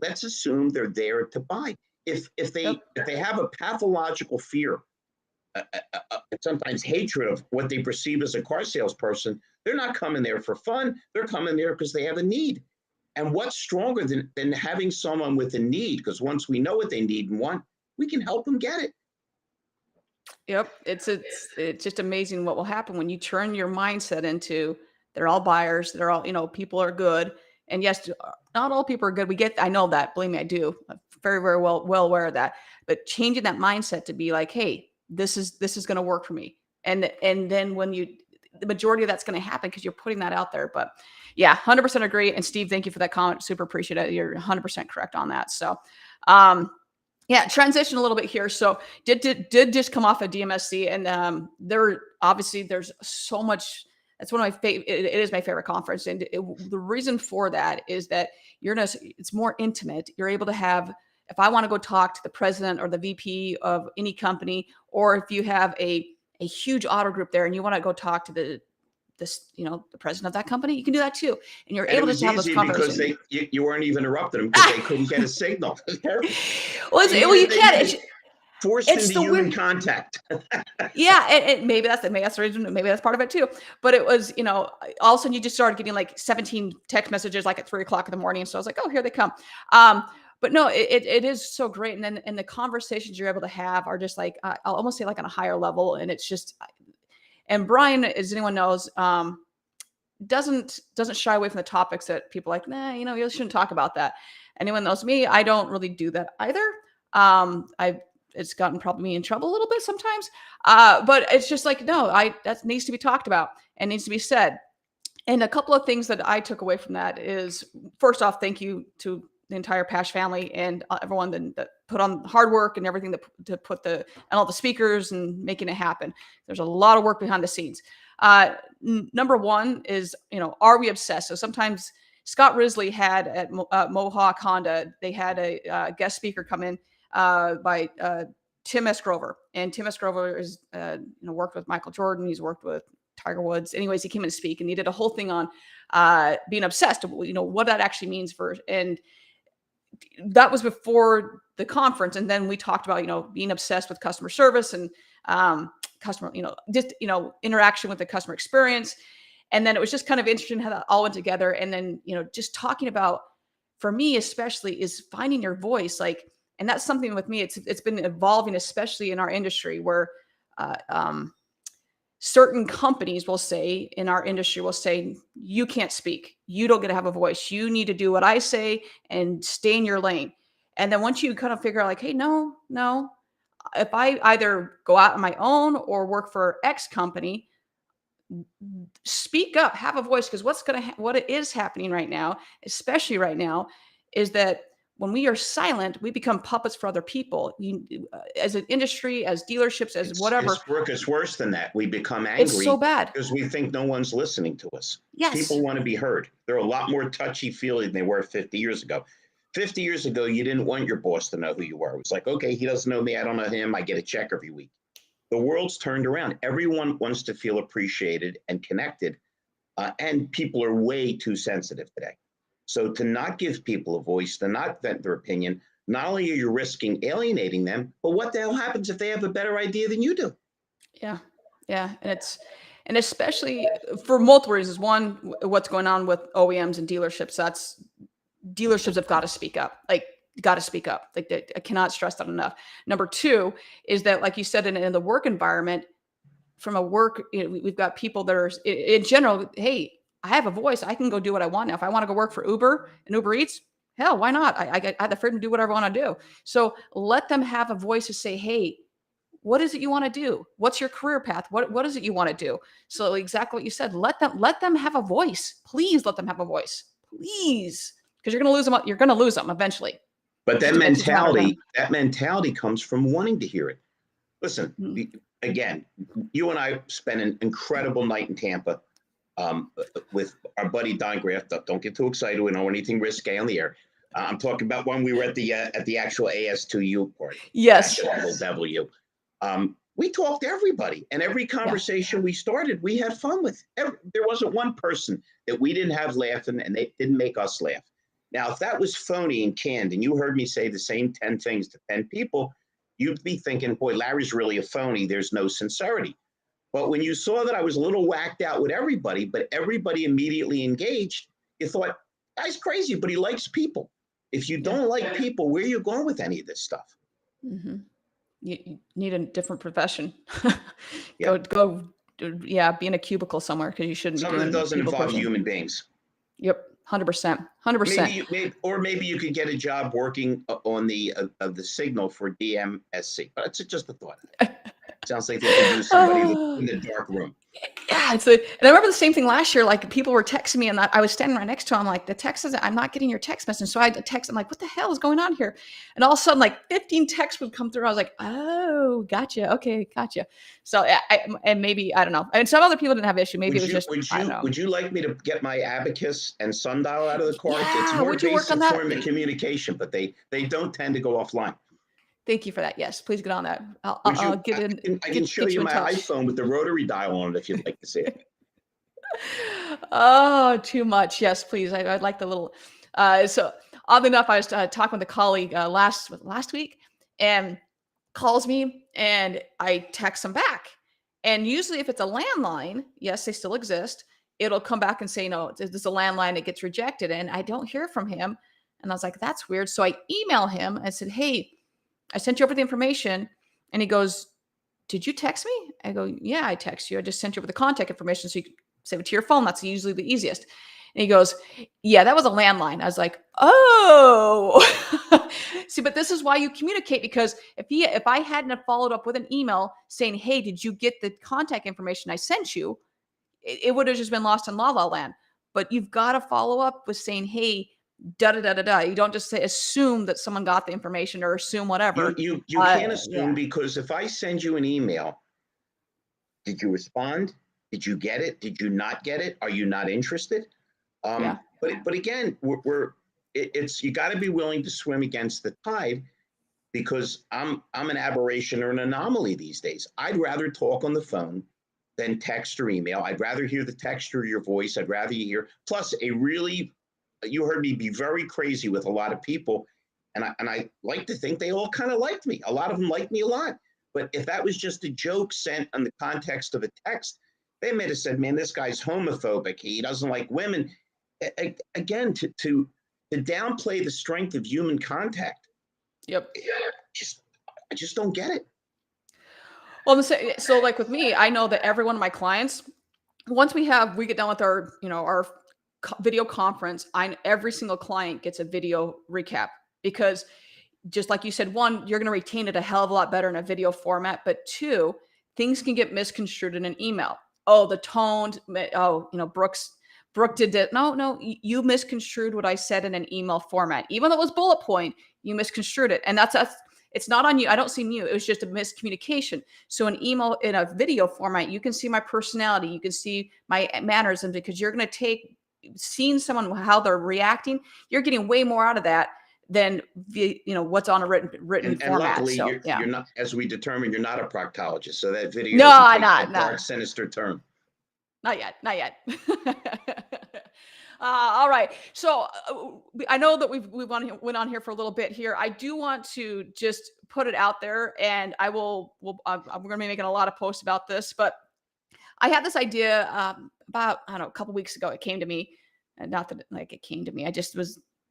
let's assume they're there to buy. If they have a pathological fear, sometimes hatred of what they perceive as a car salesperson, they're not coming there for fun. They're coming there because they have a need. And what's stronger than having someone with a need? Because once we know what they need and want, we can help them get it. Yep. It's just amazing what will happen when you turn your mindset into, they're all buyers. They're all, people are good. And yes, not all people are good. I know that. Believe me, I do. I'm very, very well aware of that. But changing that mindset to be like, hey, this is going to work for me. And then when the majority of that's going to happen because you're putting that out there. But yeah, 100% agree. And Steve, thank you for that comment. Super appreciate it. You're 100% correct on that. So, yeah, transition a little bit here. So did just come off of DMSC, and there's so much. That's one of my favorite. It is my favorite conference, and the reason for that is that it's more intimate. You're able to have, if I want to go talk to the president or the VP of any company, or if you have a huge auto group there and you want to go talk to the president of that company, you can do that too. And you're able to have those conversations. Because you weren't even interrupting them because they couldn't get a signal. You can't. Forced It's into the human weird. contact. Yeah, and maybe that's the reason. Maybe that's part of it too. But it was, all of a sudden you just started getting like 17 text messages like at 3 o'clock in the morning. So I was like, oh, here they come. Um, but no, it is so great. And then the conversations you're able to have are just like I'll almost say like on a higher level. And it's just, and Brian, as anyone knows, doesn't shy away from the topics that people are like, nah, you shouldn't talk about that. Anyone knows me, I don't really do that either. I It's gotten probably me in trouble a little bit sometimes. But it's just like, no, that needs to be talked about and needs to be said. And a couple of things that I took away from that is, first off, thank you to the entire Pash family and everyone that put on hard work and everything to put and all the speakers and making it happen. There's a lot of work behind the scenes. Number one is, are we obsessed? So sometimes Scott Risley had at Mohawk Honda, they had a guest speaker come in by Tim S. Grover. And Tim S. Grover is, worked with Michael Jordan. He's worked with Tiger Woods. Anyways, he came in to speak and he did a whole thing on being obsessed, what that actually means and that was before the conference. And then we talked about, being obsessed with customer service and customer, just, interaction with the customer experience. And then it was just kind of interesting how that all went together. And then, just talking about, for me, especially, is finding your voice. And that's something with me, it's been evolving, especially in our industry where, certain companies will say in our industry you can't speak, you don't get to have a voice, you need to do what I say and stay in your lane. And then once you kind of figure out like, hey, no, if I either go out on my own or work for X company, speak up, have a voice. Because what it is happening right now, especially right now, is that when we are silent, we become puppets for other people. As an industry, as dealerships, as whatever. Brooke, it's worse than that. We become It's so angry bad. because we think no one's listening to us. Yes. People want to be heard. They're a lot more touchy-feely than they were 50 years ago. 50 years ago, you didn't want your boss to know who you were. It was like, okay, he doesn't know me, I don't know him, I get a check every week. The world's turned around. Everyone wants to feel appreciated and connected, and people are way too sensitive today. So to not give people a voice, to not vent their opinion, not only are you risking alienating them, but what the hell happens if they have a better idea than you do? Yeah. Yeah. And especially for multiple reasons. One, what's going on with OEMs and dealerships, dealerships have got to speak up. Got to speak up. I cannot stress that enough. Number two is that, like you said, in the work environment, from a work, we've got people that are in general, hey, I have a voice. I can go do what I want now. If I want to go work for Uber and Uber Eats, hell, why not? I have the freedom to do whatever I want to do. So let them have a voice to say, hey, what is it you want to do? What's your career path? What is it you want to do? So exactly what you said, let them have a voice. Please let them have a voice. Please. Because you're going to lose them. You're going to lose them eventually. But that mentality comes from wanting to hear it. Listen, again, you and I spent an incredible night in Tampa with our buddy Don Graff. Don't get too excited. We don't want anything risque on the air. I'm talking about when we were at the actual AS2U party. Yes. W. We talked to everybody, and every conversation we started, we had fun with. There wasn't one person that we didn't have laughing, and they didn't make us laugh. Now, if that was phony and canned, and you heard me say the same 10 things to 10 people, you'd be thinking, boy, Larry's really a phony. There's no sincerity. But when you saw that I was a little whacked out with everybody, but everybody immediately engaged, you thought, guy's crazy, but he likes people. If you don't like people, where are you going with any of this stuff? Mm-hmm. You need a different profession. Go, be in a cubicle somewhere, because you shouldn't be doing it. Something that doesn't involve human beings. Yep, 100%, 100%. Maybe you could get a job working on the signal for DMSC. But it's just a thought. Sounds like they could use somebody in the dark room. Yeah, and I remember the same thing last year. Like, people were texting me, and I was standing right next to him. Like, the text says, I'm not getting your text message. So I had to text. I'm like, what the hell is going on here? And all of a sudden, like 15 texts would come through. I was like, oh, gotcha. Okay, gotcha. So and maybe, I don't know. And some other people didn't have issue. Maybe Would you like me to get my abacus and sundial out of the car? Yeah, it's more would you work on basic that? form of communication, but they don't tend to go offline. Thank you for that. Yes, please get on that. I'll get in. I can show you my iPhone with the rotary dial on it if you'd like to see it. Oh, too much. Yes, please. I'd like the little. So oddly enough, I was talking with a colleague last week, and calls me and I text them back. And usually if it's a landline, yes, they still exist. It'll come back and say, no, this is a landline, it gets rejected. And I don't hear from him. And I was like, that's weird. So I email him. I said, hey, I sent you over the information. And he goes, did you text me? I go, yeah, I text you. I just sent you over the contact information so you can save it to your phone. That's usually the easiest. And he goes, yeah, that was a landline. I was like, oh. See, but this is why you communicate, because if I hadn't have followed up with an email saying, hey, did you get the contact information I sent you? It would have just been lost in la la land. But you've got to follow up with saying, hey, da da da da da. You don't just say assume that someone got the information or assume whatever. You can't assume, Yeah, because if I send you an email, did you respond? Did you get it? Did you not get it? Are you not interested? yeah. But again, it's you got to be willing to swim against the tide, because I'm an aberration or an anomaly these days. I'd rather talk on the phone than text or email. I'd rather hear the text or your voice. I'd rather you hear. Plus, you heard me be very crazy with a lot of people, and I like to think they all kind of liked me. A lot of them liked me a lot. But if that was just a joke sent in the context of a text, they might have said, "Man, this guy's homophobic. He doesn't like women." Again, to downplay the strength of human contact, Yep. I just don't get it. Well, so like with me, I know that every one of my clients, once we get done with our, our video conference, every single client gets a video recap, because just like you said, one, you're going to retain it a hell of a lot better in a video format, but two, things can get misconstrued in an email. Oh, the tone. Oh, Brooke did that. No, you misconstrued what I said in an email format. Even though it was bullet point, you misconstrued it. And it's not on you. I don't see you. It was just a miscommunication. So an email in a video format, you can see my personality. You can see my mannerisms, because you're going to seeing someone, how they're reacting. You're getting way more out of that than what's on a written And format. luckily, So yeah. you're not, as we determined, you're not a proctologist, so that video No, doesn't I'm take not. that Not. dark, sinister turn. Not yet. Not yet. All right. So I know that we went on here for a little bit here. I do want to just put it out there, and I'm going to be making a lot of posts about this, but I had this idea about, I don't know, a couple weeks ago. It came to me, and not that like it came to me.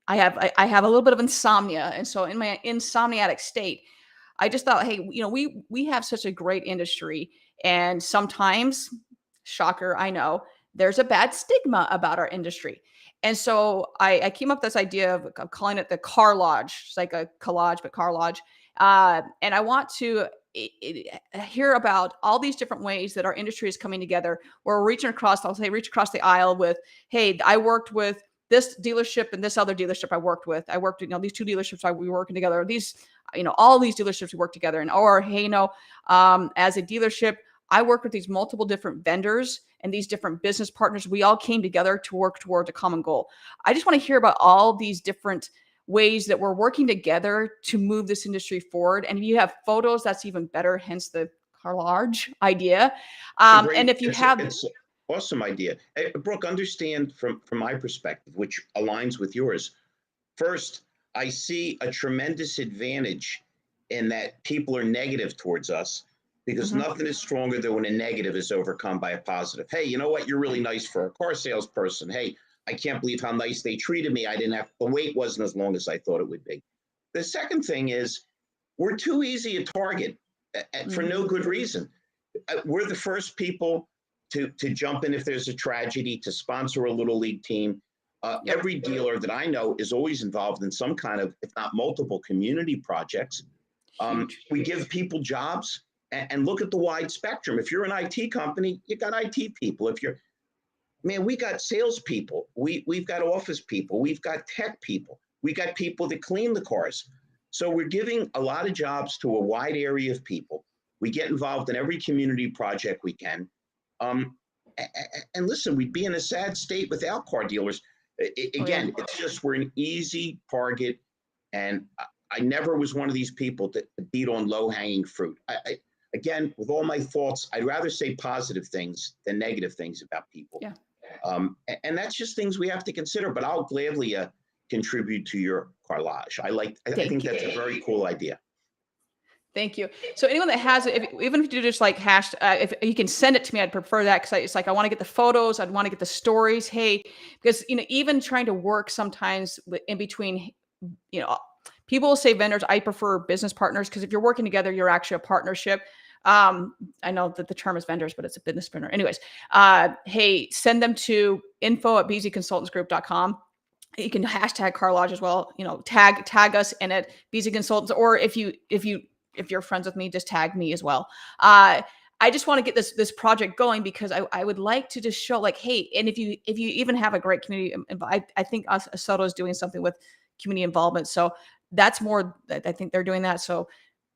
I have a little bit of insomnia, and so in my insomniatic state, I just thought, hey, we have such a great industry, and sometimes, shocker, I know, there's a bad stigma about our industry. And so I came up with this idea of calling it the Car-llage. It's like a collage, but Car-llage. And I want to hear about all these different ways that our industry is coming together. Where we're reaching across, reach across the aisle with, hey, I worked with this dealership and this other dealership I worked with. I worked, these two dealerships we were working together. These, all these dealerships we work together. And or, hey, as a dealership, I work with these multiple different vendors and these different business partners. We all came together to work towards a common goal. I just want to hear about all these different ways that we're working together to move this industry forward. And if you have photos, that's even better, hence the Car-llage idea. And if you have... It's an awesome idea. Hey, Brooke, understand from my perspective, which aligns with yours. First, I see a tremendous advantage in that people are negative towards us, because nothing is stronger than when a negative is overcome by a positive. Hey, you know what? You're really nice for a car salesperson. Hey, I can't believe how nice they treated me. The wait wasn't as long as I thought it would be. The second thing is, we're too easy a target for no good reason. We're the first people to jump in if there's a tragedy, to sponsor a little league team. Every dealer that I know is always involved in some kind of, if not multiple, community projects. We give people jobs, and look at the wide spectrum. If you're an IT company, you got IT people. We got salespeople. We've got office people. We've got tech people. We got people that clean the cars. So we're giving a lot of jobs to a wide area of people. We get involved in every community project we can. And listen, we'd be in a sad state without car dealers. It's just, we're an easy target. And I never was one of these people that beat on low-hanging fruit. Again, with all my faults, I'd rather say positive things than negative things about people. Yeah. And that's just things we have to consider, but I'll gladly contribute to your Car-llage. I think that's a very cool idea. Thank you. So anyone that has it, even if you do just like if you can send it to me, I'd prefer that because it's like I want to get the photos, I'd want to get the stories. Hey, because even trying to work sometimes in between, you know, people will say vendors. I prefer business partners because if you're working together, you're actually a partnership. I know that the term is vendors, but it's a business partner. Anyways, hey, send them to info@bzconsultantsgroup.com. You can hashtag Car-llage as well. Tag us in it, BZ Consultants, or if you're friends with me, just tag me as well. I just want to get this project going because I would like to just show like, hey, and if you even have a great community, I think Soto is doing something with community involvement. So that's more. I think they're doing that. So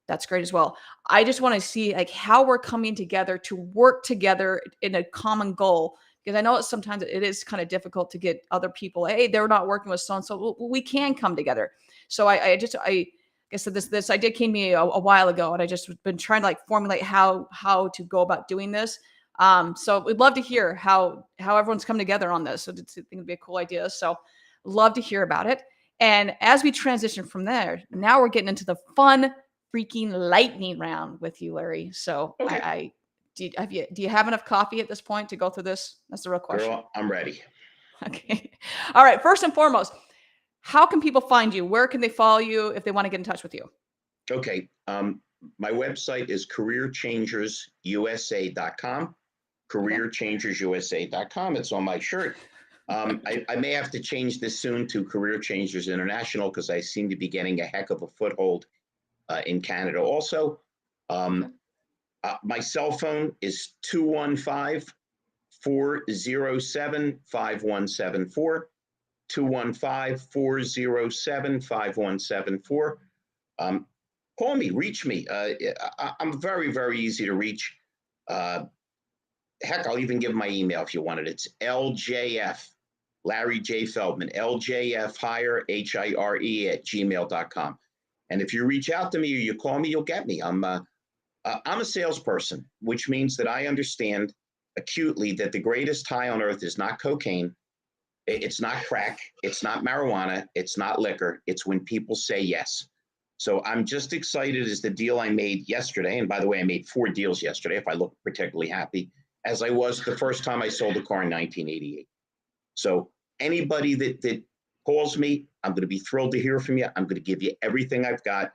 that's great as well. I just want to see like how we're coming together to work together in a common goal. Because I know sometimes it is kind of difficult to get other people. Hey, they're not working with so and so. Well, we can come together. So I guess this idea came to me a while ago, and I just been trying to like formulate how to go about doing this. So we'd love to hear how everyone's come together on this. So I think it'd be a cool idea. So love to hear about it. And as we transition from there, now we're getting into the fun freaking lightning round with you, Larry. So Okay. do you have enough coffee at this point to go through this? That's the real question. Girl, I'm ready. Okay. All right. First and foremost, how can people find you? Where can they follow you if they want to get in touch with you? Okay. My website is careerchangersusa.com. Okay. Careerchangersusa.com. It's on my shirt. I may have to change this soon to Career Changers International because I seem to be getting a heck of a foothold in Canada also. Okay. My cell phone is 215-407-5174. 215-407-5174. Call me, reach me. I'm very, very easy to reach. Heck, I'll even give my email if you want it. It's LJF, Larry J. Feldman, LJF Hire, HIRE @gmail.com. And if you reach out to me or you call me, you'll get me. I'm a salesperson, which means that I understand acutely that the greatest high on earth is not cocaine. It's not crack. It's not marijuana. It's not liquor. It's when people say yes. So I'm just excited as the deal I made yesterday. And by the way, I made 4 deals yesterday, if I look particularly happy, as I was the first time I sold a car in 1988. So anybody that calls me, I'm going to be thrilled to hear from you. I'm going to give you everything I've got.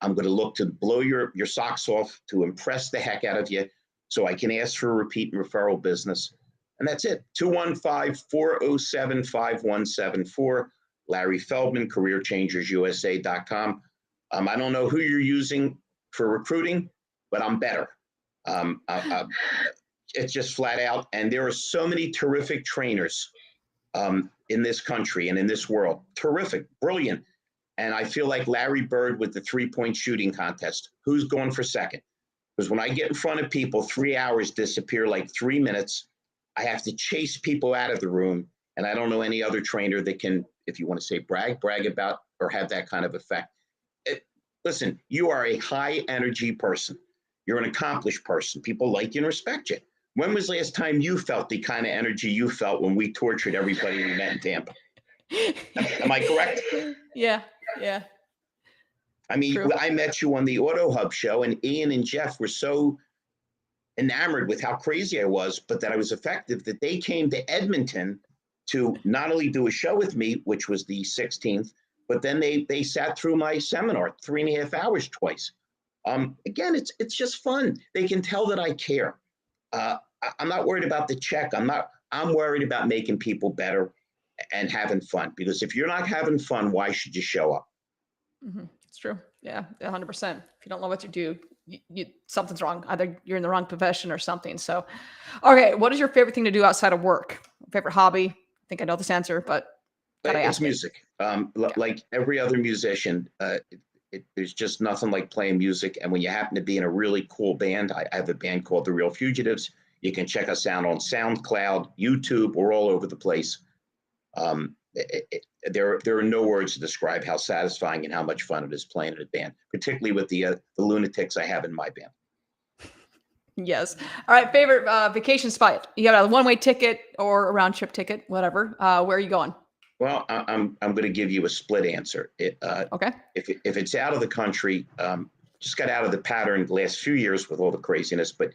I'm going to look to blow your socks off, to impress the heck out of you so I can ask for a repeat and referral business. And that's it. 215-407-5174. Larry Feldman, careerchangersusa.com. I don't know who you're using for recruiting, but I'm better. It's just flat out. And there are so many terrific trainers in this country and in this world. Terrific, brilliant. And I feel like Larry Bird with the 3-point shooting contest. Who's going for second? Because when I get in front of people, 3 hours disappear like 3 minutes. I have to chase people out of the room. And I don't know any other trainer that can, if you want to say brag about or have that kind of effect. Listen, you are a high energy person. You're an accomplished person. People like you and respect you. When was the last time you felt the kind of energy you felt when we tortured everybody we met in Tampa? Am I correct? Yeah. I mean, True. I met you on the Auto Hub show, and Ian and Jeff were so enamored with how crazy I was, but that I was effective, that they came to Edmonton to not only do a show with me, which was the 16th, but then they sat through my seminar 3.5 hours twice. Again, it's just fun. They can tell that I care. I'm not worried about the check. I'm worried about making people better and having fun. Because if you're not having fun, why should you show up? It's true. Yeah, 100%. If you don't love what you do, something's wrong. Either you're in the wrong profession or something. So, okay, what is your favorite thing to do outside of work? Favorite hobby? I think I know this answer, but gotta It's ask it. music. Like every other musician, there's just nothing like playing music. And when you happen to be in a really cool band, I have a band called The Real Fugitives. You can check us out on SoundCloud, YouTube. We're all over the place. There are no words to describe how satisfying and how much fun it is playing in a band, particularly with the lunatics I have in my band. Yes. All right. Favorite vacation spot? You got a one-way ticket or a round trip ticket, whatever. Where are you going? Well, I'm going to give you a split answer. Okay. If it's out of the country, just got out of the pattern the last few years with all the craziness. But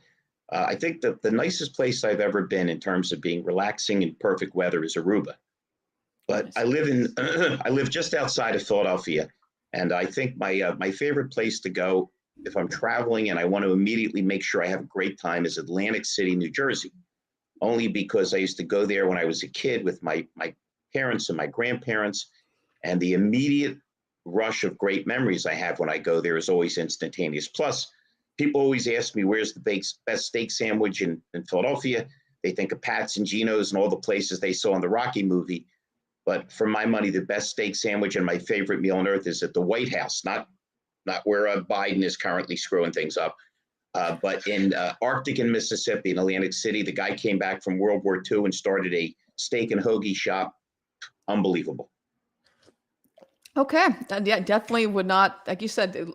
I think that the nicest place I've ever been in terms of being relaxing in perfect weather is Aruba. But Nice. I live in I live just outside of Philadelphia, and I think my favorite place to go if I'm traveling and I want to immediately make sure I have a great time is Atlantic City, New Jersey. Only because I used to go there when I was a kid with my parents and my grandparents, and the immediate rush of great memories I have when I go there is always instantaneous. Plus, people always ask me where's the best steak sandwich in Philadelphia. They think of Pat's and Gino's and all the places they saw in the Rocky movie. But for my money, the best steak sandwich and my favorite meal on earth is at the White House, not where Biden is currently screwing things up, but in Arctic and Mississippi, in Atlantic City. The guy came back from World War II and started a steak and hoagie shop. Unbelievable. Okay. Yeah, definitely would not, like you said,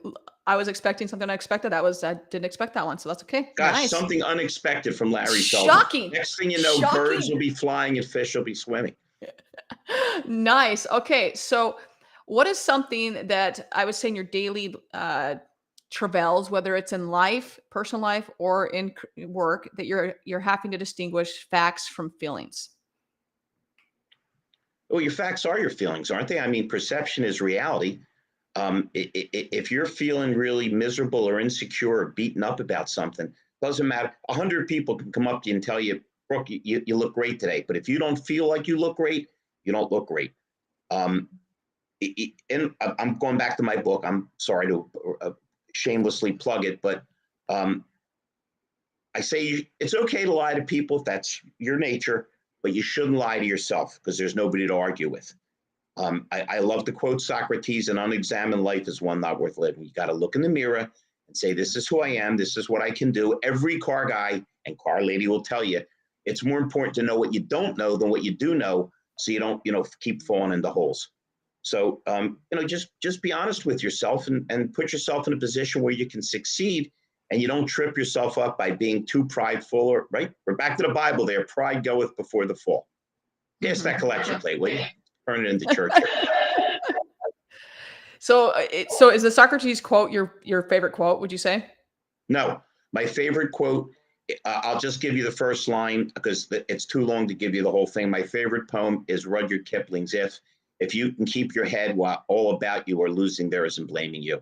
I was expecting something unexpected. I didn't expect that one. So that's okay. Gosh, Nice. something unexpected from Larry Feldman. Shocking. Next thing you know, birds will be flying and fish will be swimming. Nice. Okay. So what is something that I would say in your daily travails, whether it's in life, personal life, or in work, that you're having to distinguish facts from feelings? Well, your facts are your feelings, aren't they? I mean, perception is reality. If you're feeling really miserable or insecure or beaten up about something, doesn't matter. 100 people can come up to you and tell you, Brooke, you look great today. But if you don't feel like you look great, you don't look great. Um, and I'm going back to my book. I'm sorry to shamelessly plug it, but I say it's okay to lie to people if that's your nature, but you shouldn't lie to yourself because there's nobody to argue with. I love to quote Socrates: an unexamined life is one not worth living. You got to look in the mirror and say, this is who I am. This is what I can do. Every car guy and car lady will tell you it's more important to know what you don't know than what you do know, so you don't, keep falling into holes. So, just be honest with yourself and put yourself in a position where you can succeed and you don't trip yourself up by being too prideful, or right. We're back to the Bible there. Pride goeth before the fall. Yes, that collection plate, will you? Turn it into church. So is the Socrates quote your favorite quote, would you say? No, my favorite quote, I'll just give you the first line because it's too long to give you the whole thing. My favorite poem is Rudyard Kipling's If you can keep your head while all about you are losing theirs and blaming you.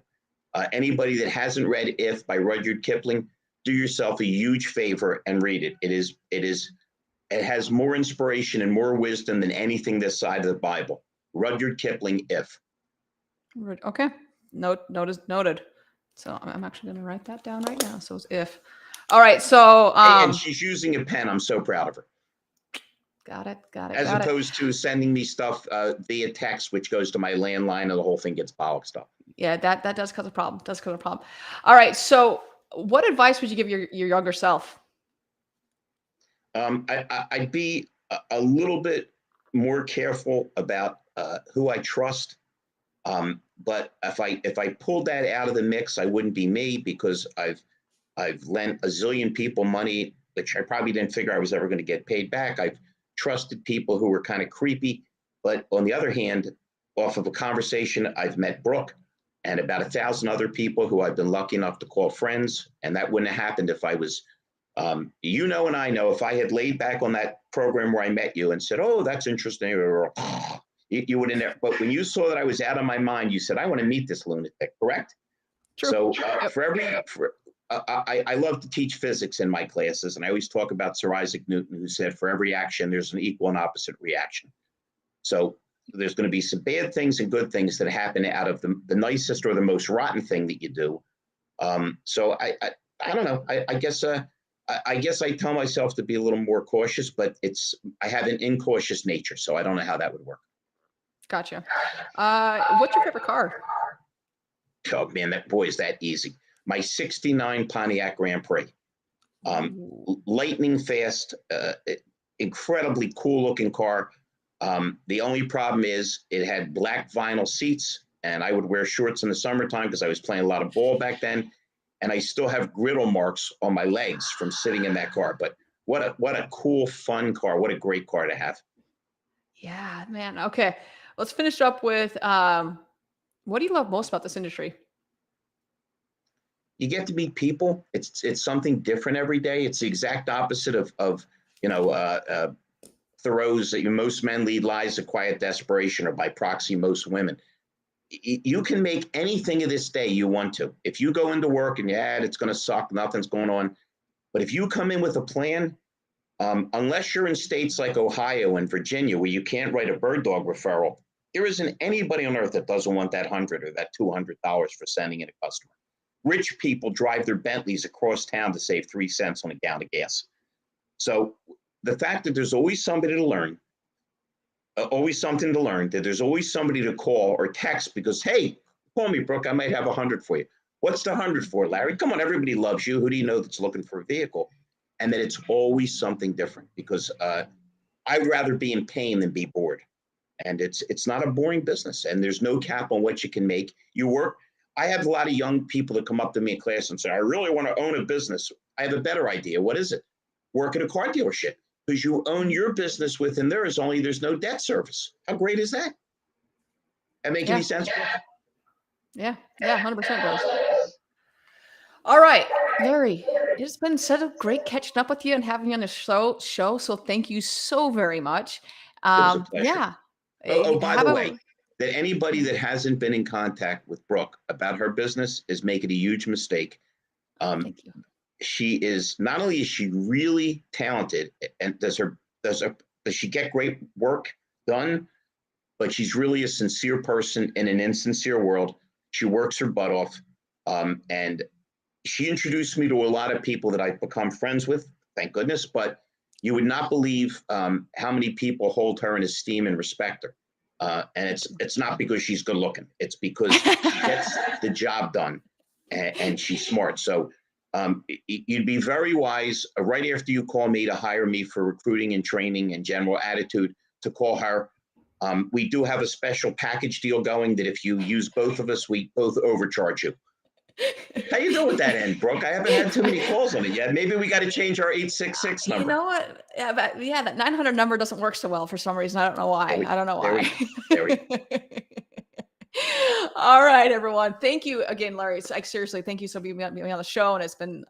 Anybody that hasn't read If by Rudyard Kipling, do yourself a huge favor and read it. It has more inspiration and more wisdom than anything this side of the Bible. Rudyard Kipling, If. Okay. Noted. So I'm actually going to write that down right now. So it's If. All right. So And she's using a pen. I'm so proud of her. Got it. As opposed to sending me stuff via text, which goes to my landline, and the whole thing gets bollocked up. Yeah, that does cause a problem. All right. So what advice would you give your younger self? I'd be a little bit more careful about who I trust. But if I pulled that out of the mix, I wouldn't be me, because I've lent a zillion people money, which I probably didn't figure I was ever going to get paid back. I've trusted people who were kind of creepy. But on the other hand, off of a conversation, I've met Brooke and about 1,000 other people who I've been lucky enough to call friends. And that wouldn't have happened if I was, and I know, if I had laid back on that program where I met you and said, oh, that's interesting, you would have never. But when you saw that I was out of my mind, you said, I want to meet this lunatic, correct? True. So I love to teach physics in my classes, and I always talk about Sir Isaac Newton, who said, for every action, there's an equal and opposite reaction. So there's going to be some bad things and good things that happen out of the nicest or the most rotten thing that you do. So I don't know. I guess I tell myself to be a little more cautious, but I have an incautious nature, so I don't know how that would work. Gotcha. What's your favorite car? Oh man, is that easy. My 69 Pontiac Grand Prix. Lightning fast, incredibly cool looking car. The only problem is it had black vinyl seats, and I would wear shorts in the summertime because I was playing a lot of ball back then. And I still have griddle marks on my legs from sitting in that car. But what a cool, fun car. What a great car to have. Yeah, man. Okay. Let's finish up with what do you love most about this industry? You get to meet people. It's something different every day. It's the exact opposite of Thoreau's that most men lead lives of quiet desperation, or by proxy, most women. You can make anything of this day you want to. If you go into work and it's going to suck, nothing's going on. But if you come in with a plan, unless you're in states like Ohio and Virginia where you can't write a bird dog referral, there isn't anybody on earth that doesn't want that $100 or that $200 for sending in a customer. Rich people drive their Bentleys across town to save 3 cents on a gallon of gas. So the fact that there's always somebody to learn, always something to learn, that there's always somebody to call or text because, hey, call me, Brooke, I might have 100 for you. What's the 100 for, Larry? Come on, everybody loves you. Who do you know that's looking for a vehicle? And that it's always something different, because I'd rather be in pain than be bored. And it's not a boring business, and there's no cap on what you can make. You work. I have a lot of young people that come up to me in class and say, I really want to own a business. I have a better idea. What is it? Work at a car dealership, because you own your business within there. There's no debt service. How great is that? That make any sense? Yeah, 100% does. All right, Larry, it's been such a great catching up with you and having you on the show. So thank you so very much. It was a pleasure. Yeah. By the way, that anybody that hasn't been in contact with Brooke about her business is making a huge mistake. Thank you. She is, not only is she really talented and does she get great work done, but she's really a sincere person in an insincere world. She works her butt off. And she introduced me to a lot of people that I've become friends with, thank goodness, but you would not believe how many people hold her in esteem and respect her. And it's not because she's good looking. It's because she gets the job done and she's smart. So you'd be very wise right after you call me to hire me for recruiting and training and general attitude to call her. We do have a special package deal going that if you use both of us, we both overcharge you. How you doing with that end, Brooke? I haven't had too many calls on it yet. Maybe we got to change our 866 number. You know what? Yeah, that 900 number doesn't work so well for some reason. I don't know why. All right, everyone. Thank you again, Larry. It's like, seriously, thank you so much for being on the show. And it's been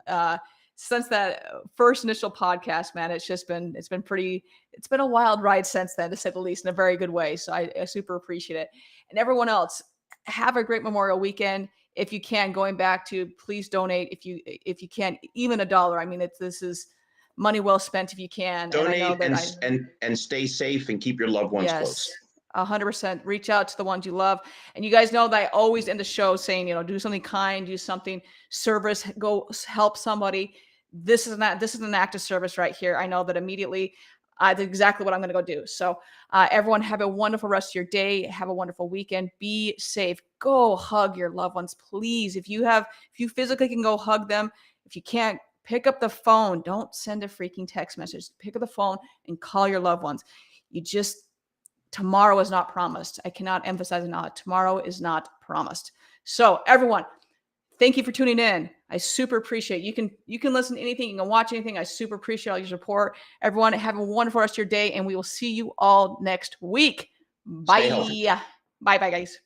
since that first initial podcast, man, it's been a wild ride since then, to say the least, in a very good way. So I super appreciate it. And everyone else, have a great Memorial weekend. If you can, going back to, please donate if you can, even $1. I mean, this is money well spent if you can. Donate and stay safe and keep your loved ones close. 100%. Reach out to the ones you love. And you guys know that I always end the show saying, do something kind, do something service, go help somebody. This is an act of service right here. I know that immediately that's exactly what I'm going to go do. So everyone, have a wonderful rest of your day. Have a wonderful weekend. Be safe. Go hug your loved ones, please. If you physically can go hug them, if you can't, pick up the phone. Don't send a freaking text message. Pick up the phone and call your loved ones. Tomorrow is not promised. I cannot emphasize enough. Tomorrow is not promised. So everyone, thank you for tuning in. I super appreciate it. You can listen to anything. You can watch anything. I super appreciate all your support. Everyone, have a wonderful rest of your day, and we will see you all next week. Bye. Bye, guys.